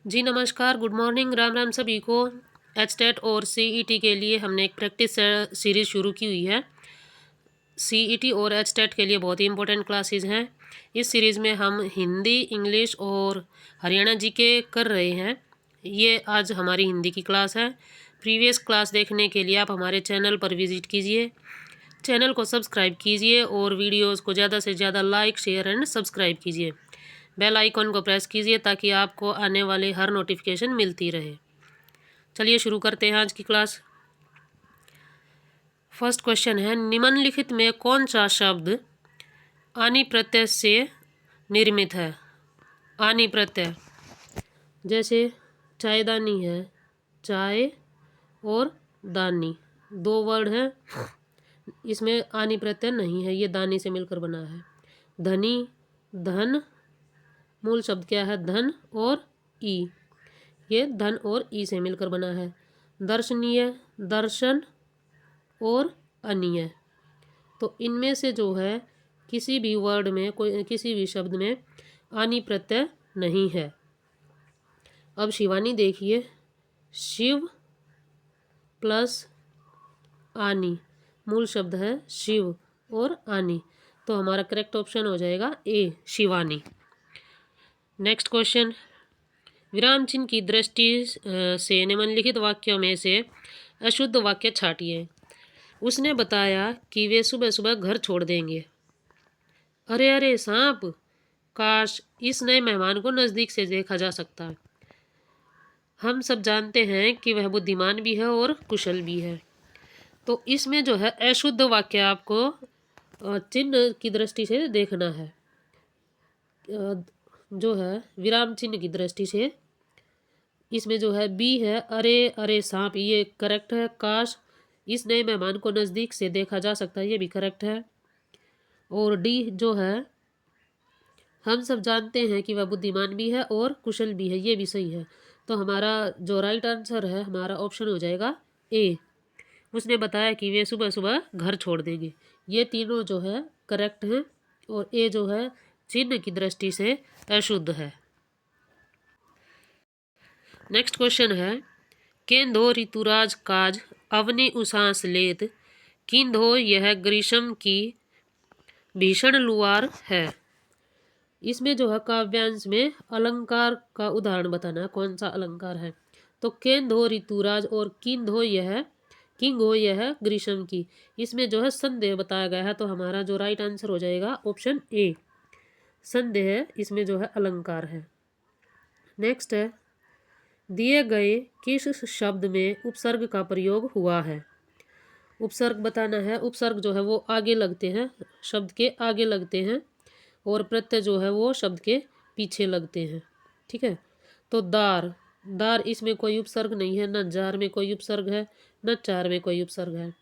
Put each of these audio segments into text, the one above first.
जी नमस्कार, good morning, Ram Ram सभी को। एचटेट और सीईटी के लिए हमने एक प्रैक्टिस सीरीज़ शुरू की हुई है। सीईटी और एचटेट के लिए बहुत ही इंपॉर्टेंट क्लासेस हैं। इस सीरीज़ में हम हिंदी, इंग्लिश और हरियाणा जीके कर रहे हैं। ये आज हमारी हिंदी की क्लास है। प्रीवियस क्लास देखने के लिए आप हमारे चैनल पर विज़िट कीजिए, चैनल को सब्सक्राइब कीजिए और वीडियोस को ज़्यादा से ज़्यादा लाइक, शेयर एंड सब्सक्राइब कीजिए। बेल आइकॉन को प्रेस कीजिए ताकि आपको आने वाले हर नोटिफिकेशन मिलती रहे। चलिए शुरू करते हैं आज की क्लास। फर्स्ट क्वेश्चन है, निम्नलिखित में कौन सा शब्द आनी प्रत्यय से निर्मित है? आनी प्रत्यय जैसे चायदानी है, चाय और दानी, दो वर्ड हैं, इसमें आनी प्रत्यय नहीं है, ये दानी से मिलकर बना है। धनी, धन, मूल शब्द क्या है? धन और ई, ये धन और ई से मिलकर बना है। दर्शनीय, दर्शन और अनीय, तो इनमें से जो है किसी भी वर्ड में, कोई किसी भी शब्द में आनी प्रत्यय नहीं है। अब शिवानी देखिए, शिव प्लस आनी, मूल शब्द है शिव और आनी, तो हमारा करेक्ट ऑप्शन हो जाएगा ए, शिवानी। नेक्स्ट क्वेश्चन, विराम चिन्ह की दृष्टि से निम्नलिखित वाक्यों में से अशुद्ध वाक्य छांटिए। उसने बताया कि वे सुबह सुबह घर छोड़ देंगे। अरे अरे सांप, काश इस नए मेहमान को नज़दीक से देखा जा सकता। हम सब जानते हैं कि वह बुद्धिमान भी है और कुशल भी है। तो इसमें जो है अशुद्ध वाक्य आपको चिन्ह की दृष्टि से देखना है। जो है विराम चिन्ह की दृष्टि से इसमें जो है बी है, अरे अरे सांप, ये करेक्ट है। काश इस नए मेहमान को नज़दीक से देखा जा सकता है, ये भी करेक्ट है। और डी जो है, हम सब जानते हैं कि वह बुद्धिमान भी है और कुशल भी है, ये भी सही है। तो हमारा जो राइट आंसर है, हमारा ऑप्शन हो जाएगा ए। उसने बताया कि वे सुबह सुबह घर छोड़ देंगे, ये तीनों जो है करेक्ट हैं। और ए जो है चिन्ह की दृष्टि से अशुद्ध है। नेक्स्ट क्वेश्चन है, केंधो ऋतुराज काज अवनि उसास लेत, किंधो यह ग्रीष्म की भीषण लुआर है। इसमें जो है काव्यांश में अलंकार का उदाहरण बताना, कौन सा अलंकार है। तो केंधो ऋतुराज और किंगो यह ग्रीष्म की, इसमें जो है संदेह बताया गया है, तो हमारा जो राइट आंसर हो जाएगा ऑप्शन ए, संदेह, इसमें जो है अलंकार है। नेक्स्ट है, दिए गए किस शब्द में उपसर्ग का प्रयोग हुआ है? उपसर्ग बताना है। उपसर्ग जो है वो आगे लगते हैं, शब्द के आगे लगते हैं, और प्रत्यय जो है वो शब्द के पीछे लगते हैं। ठीक है, तो दार, दार, इसमें कोई उपसर्ग नहीं है, न जार में कोई उपसर्ग है, न चार में कोई उपसर्ग है।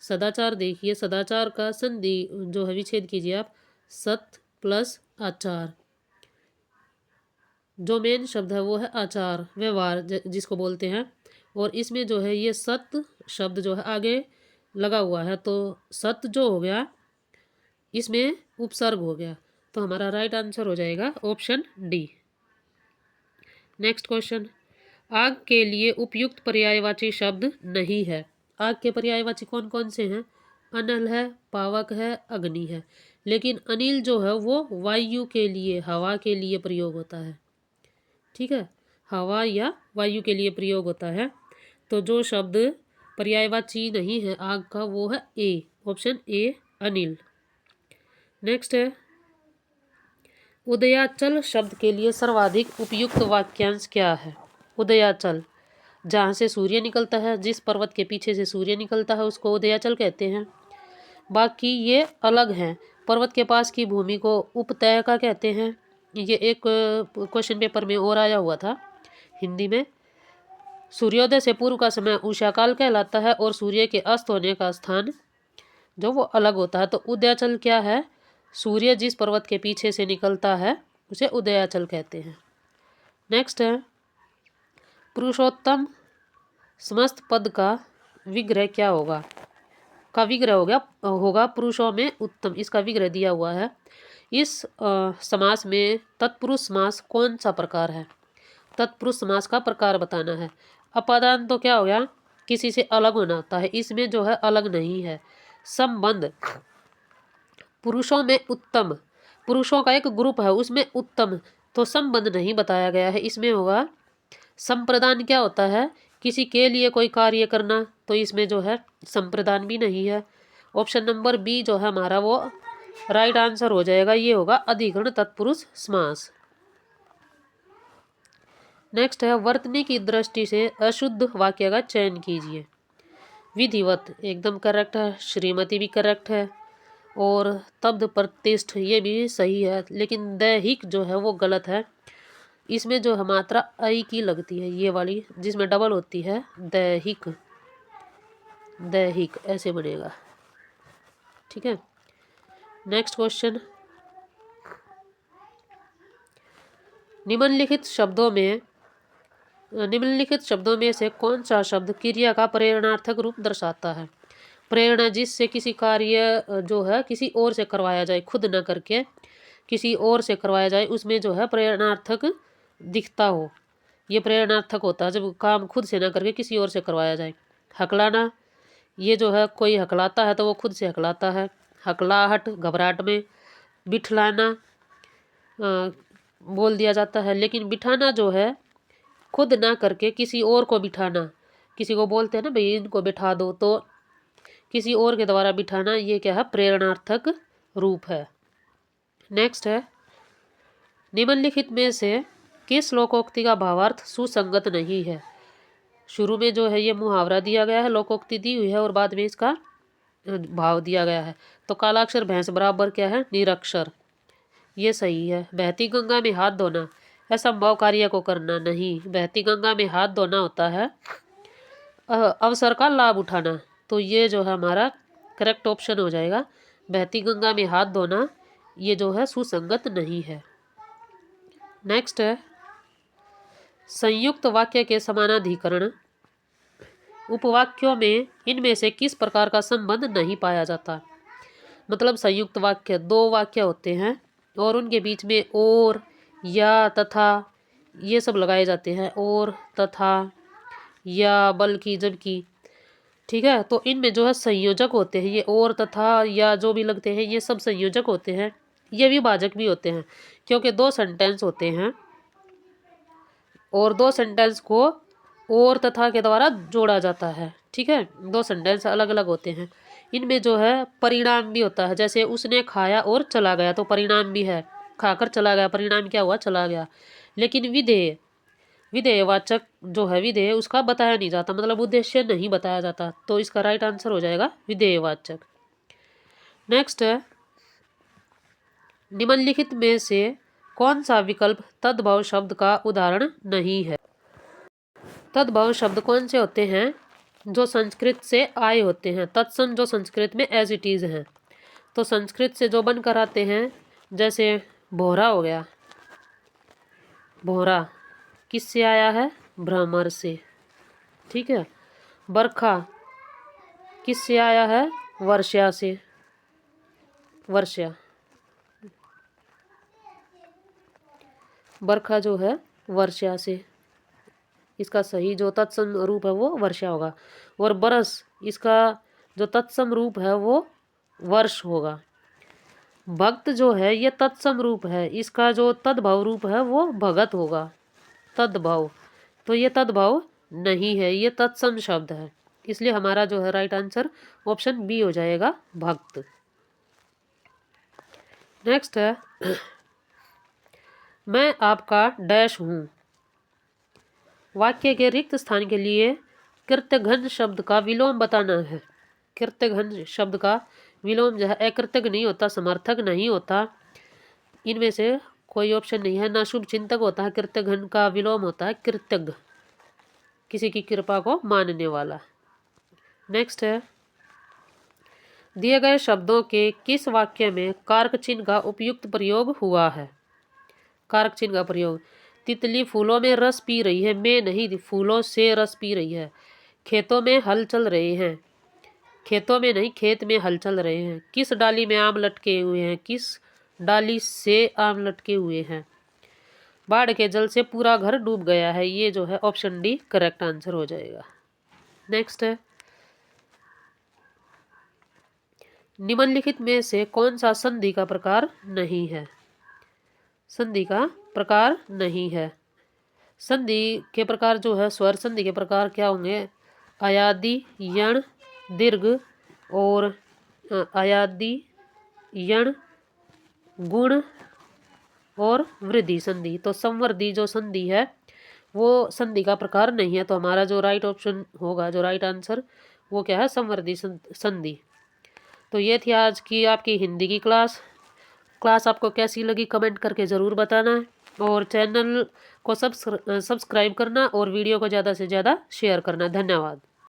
सदाचार देखिए, सदाचार का संधि जो है विच्छेद कीजिए आप, सत प्लस आचार, जो मेन शब्द है वो है आचार, व्यवहार जिसको बोलते हैं। और इसमें जो है ये सत शब्द जो है आगे लगा हुआ है, तो सत जो हो गया इसमें उपसर्ग हो गया, तो हमारा राइट आंसर हो जाएगा ऑप्शन डी। नेक्स्ट क्वेश्चन, आग के लिए उपयुक्त पर्यायवाची शब्द नहीं है। आग के पर्यायवाची कौन कौन से हैं? अनल है, पावक है, अग्नि है। लेकिन अनिल जो है वो वायु के लिए, हवा के लिए प्रयोग होता है। ठीक है, हवा या वायु के लिए प्रयोग होता है। तो जो शब्द पर्यायवाची नहीं है आग का, वो है ए, ऑप्शन ए, अनिल। नेक्स्ट है, उदयाचल शब्द के लिए सर्वाधिक उपयुक्त वाक्यांश क्या है? उदयाचल, जहाँ से सूर्य निकलता है, जिस पर्वत के पीछे से सूर्य निकलता है उसको उदयाचल कहते हैं। बाकी ये अलग हैं। पर्वत के पास की भूमि को उपत्यका कहते हैं। ये एक क्वेश्चन पेपर में और आया हुआ था हिंदी में। सूर्योदय से पूर्व का समय उषाकाल कहलाता है और सूर्य के अस्त होने का स्थान जो वो अलग होता है। तो उदयाचल क्या है? सूर्य जिस पर्वत के पीछे से निकलता है उसे उदयाचल कहते हैं। नेक्स्ट है, पुरुषोत्तम समस्त पद का विग्रह क्या होगा? का विग्रह होगा पुरुषों में उत्तम, इसका विग्रह दिया हुआ है। इस समास में तत्पुरुष समास कौन सा प्रकार है? तत्पुरुष समास का प्रकार बताना है। अपादान तो क्या हो गया, किसी से अलग होना होता है, इसमें जो है अलग नहीं है। संबंध, पुरुषों में उत्तम, पुरुषों का एक ग्रुप है उसमें उत्तम, तो संबंध नहीं बताया गया है, इसमें होगा। संप्रदान क्या होता है, किसी के लिए कोई कार्य करना, तो इसमें जो है संप्रदान भी नहीं है। ऑप्शन नंबर बी जो है हमारा वो राइट आंसर हो जाएगा, ये होगा अधिकरण तत्पुरुष समास। नेक्स्ट है, वर्तनी की दृष्टि से अशुद्ध वाक्य का चयन कीजिए। विधिवत एकदम करेक्ट है, श्रीमती भी करेक्ट है, और तब्द प्रतिष्ठ ये भी सही है, लेकिन दैहिक जो है वो गलत है। इसमें जो है मात्रा आई की लगती है, ये वाली जिसमें डबल होती है, दैहिक, दैहिक ऐसे बनेगा। ठीक है, नेक्स्ट क्वेश्चन, निम्नलिखित शब्दों में से कौन सा शब्द क्रिया का प्रेरणार्थक रूप दर्शाता है। प्रेरणा, जिससे किसी कार्य जो है किसी और से करवाया जाए, खुद न करके किसी और से करवाया जाए, उसमें जो है प्रेरणार्थक दिखता हो, ये प्रेरणार्थक होता है जब काम खुद से ना करके किसी और से करवाया जाए। हकलाना, ये जो है कोई हकलाता है तो वो खुद से हकलाता है, हकलाहट घबराहट में। बिठलाना बोल दिया जाता है, लेकिन बिठाना जो है खुद ना करके किसी और को बिठाना, किसी को बोलते हैं ना भाई इनको बिठा दो, तो किसी और के द्वारा बिठाना, ये क्या है, प्रेरणार्थक रूप है। नेक्स्ट है, निम्नलिखित में से किस लोकोक्ति का भावार्थ सुसंगत नहीं है। शुरू में जो है ये मुहावरा दिया गया है, लोकोक्ति दी हुई है, और बाद में इसका भाव दिया गया है। तो कालाक्षर भैंस बराबर क्या है, निरक्षर, ये सही है। बहती गंगा में हाथ धोना, असंभव कार्य को करना नहीं, बहती गंगा में हाथ धोना होता है अवसर का लाभ उठाना, तो ये जो है हमारा करेक्ट ऑप्शन हो जाएगा। बहती गंगा में हाथ धोना ये जो है सुसंगत नहीं है। नेक्स्ट है, संयुक्त वाक्य के समानाधिकरण, उपवाक्यों में इनमें से किस प्रकार का संबंध नहीं पाया जाता। मतलब संयुक्त वाक्य, दो वाक्य होते हैं और उनके बीच में और, या, तथा ये सब लगाए जाते हैं, और, तथा, या, बल्कि, जबकि। ठीक है, तो इनमें जो है संयोजक होते हैं, ये और, तथा, या जो भी लगते हैं ये सब संयोजक होते हैं, ये विभाजक भी होते हैं, क्योंकि दो सेंटेंस होते हैं और दो सेंटेंस को और, तथा के द्वारा जोड़ा जाता है। ठीक है, दो सेंटेंस अलग अलग होते हैं। इनमें जो है परिणाम भी होता है, जैसे उसने खाया और चला गया, तो परिणाम भी है, खाकर चला गया, परिणाम क्या हुआ, चला गया। लेकिन विधेय, विधेयवाचक जो है विधेय उसका बताया नहीं जाता, मतलब उद्देश्य नहीं बताया जाता, तो इसका राइट आंसर हो जाएगा विधेयवाचक। नेक्स्ट है, निम्नलिखित में से कौन सा विकल्प तद्भव शब्द का उदाहरण नहीं है। तद्भव शब्द कौन से होते हैं, जो संस्कृत से आए होते हैं, तत्सम जो संस्कृत में एज इट इज़ हैं, तो संस्कृत से जो बनकर आते हैं, जैसे भोरा हो गया, भोरा किससे आया है, भ्रमर से। ठीक है, बरखा किससे आया है, वर्षा से, वर्षा, बरखा जो है वर्षा से, इसका सही जो तत्सम रूप है वो वर्षा होगा। और बरस, इसका जो तत्सम रूप है वो वर्ष होगा। भक्त जो है ये तत्सम रूप है, इसका जो तद्भव रूप है वो भगत होगा, तद्भव, तो ये तद्भव नहीं है, ये तत्सम शब्द है, इसलिए हमारा जो है राइट आंसर ऑप्शन बी हो जाएगा, भक्त। नेक्स्ट है, मैं आपका डैश हूँ, वाक्य के रिक्त स्थान के लिए कृतघ्न शब्द का विलोम बताना है। कृतघ्न शब्द का विलोम जो है अकृतज्ञ नहीं होता, समर्थक नहीं होता, इनमें से कोई ऑप्शन नहीं है। ना शुभ चिंतक होता है, कृतघ्न का विलोम होता है कृतज्ञ, किसी की कृपा को मानने वाला। नेक्स्ट है, दिए गए शब्दों के किस वाक्य में कारक चिन्ह का उपयुक्त प्रयोग हुआ है। कारक चिन्ह का प्रयोग, तितली फूलों में रस पी रही है, में नहीं, फूलों से रस पी रही है। खेतों में हल चल रहे हैं, खेतों में नहीं, खेत में हल चल रहे हैं। किस डाली में आम लटके हुए हैं, किस डाली से आम लटके हुए हैं। बाढ़ के जल से पूरा घर डूब गया है। ये जो है ऑप्शन डी करेक्ट आंसर हो जाएगा। नेक्स्ट है, निम्नलिखित में से कौन सा संधि का प्रकार नहीं है? संधि का प्रकार नहीं है। संधि के प्रकार जो है, स्वर संधि के प्रकार क्या होंगे? अयादि, यण, दीर्घ और अयादि, यण, गुण और वृद्धि संधि। तो संवर्धी जो संधि है वो संधि का प्रकार नहीं है। तो हमारा जो राइट ऑप्शन होगा, जो राइट आंसर, वो क्या है? संवर्धी संधि। तो ये थी आज की आपकी हिंदी की क्लास आपको कैसी लगी कमेंट करके ज़रूर बताना है, और चैनल को सब्सक्राइब करना और वीडियो को ज़्यादा से ज़्यादा शेयर करना। धन्यवाद।